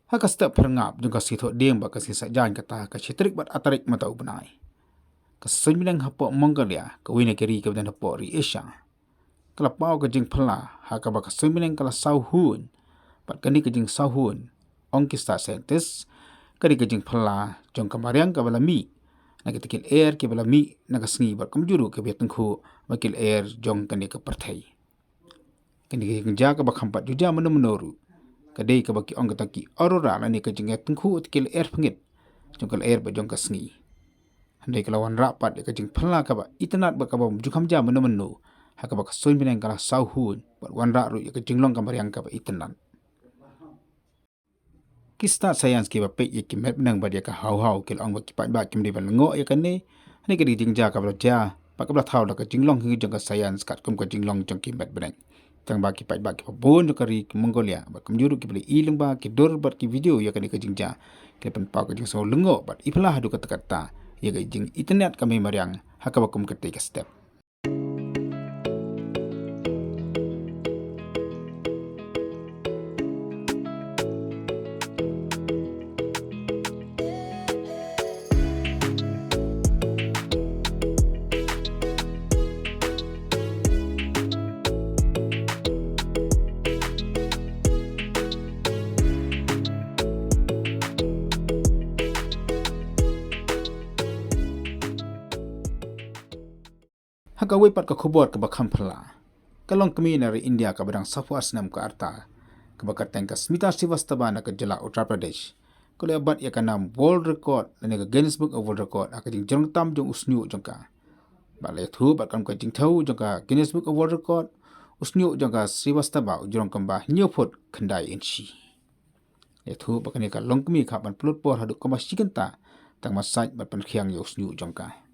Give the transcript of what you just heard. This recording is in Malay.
Haka step perngap jungka sithok diem ba kasi sajan kata ka chitrik bat atarik mata ubnai. Ka seminang hapok Mongolia ka wina kiri ka badan hapok ri Asia. Kala pau ka jing pala haka ba ka seminang kala sauhun bat kani ka jing sauhun ongkista scientist kari ka jing pala jong ka mariang ka bala mi na kitikil air ke bala mi na ka sngi bat kamjuru ka betengku bakil air jong kani ka perthai. Kani ka ja ka ba khampat juja menoru. Kadai ka baki ong kataki aurora la ni ka jing tengku tikil air pengit jong ka air ba jong ka sngi. Handai ka lawan rapat ka jing pala ka ba itanat ba ka ba jukam ja menu haka ba ka soin binang kala sauhun bat wan ra ru ka jinglong ka mariang ka ba itanat. Kista sains ki ba pe ye ki met nang ba dia ka hau kil ong ba ki pat ba kim di ba ngo ye kan ne ni ka di jing ja ka ba ja ba ka ba thau la ka jinglong hi jong ka sains kat kum ka jinglong jong ki met benang tang ba ki pat ba ki bon ka ri Mongolia ba kum juru ki beli ilung ba ki dor bat ki video ya kan ka jing ja ki pen pa ka jing so lengo bat iplah hadu kata ye ka jing internet kami mariang haka ba kum ka te ka step. Haka wepat ka khubor ka bakam phala. Kalong kami nari India ka badang safu asnam ka arta. Ka bakat tangka Smita Srivastava na ka jala Uttar Pradesh. Kule abat ya ka nam world record na ka Guinness Book of World Record aka jing jong tam jong usnyu jong ka. Ba le thu bat kam ka jing thau jong ka Guinness Book of World Record usnyu jong ka Srivastava jong ka ba nyopot khandai inchi. Le thu ba ka ni ka long kami ka ban plut por hadu ka ma sikenta tang masaj bat pan khiang yo usnyu jong ka.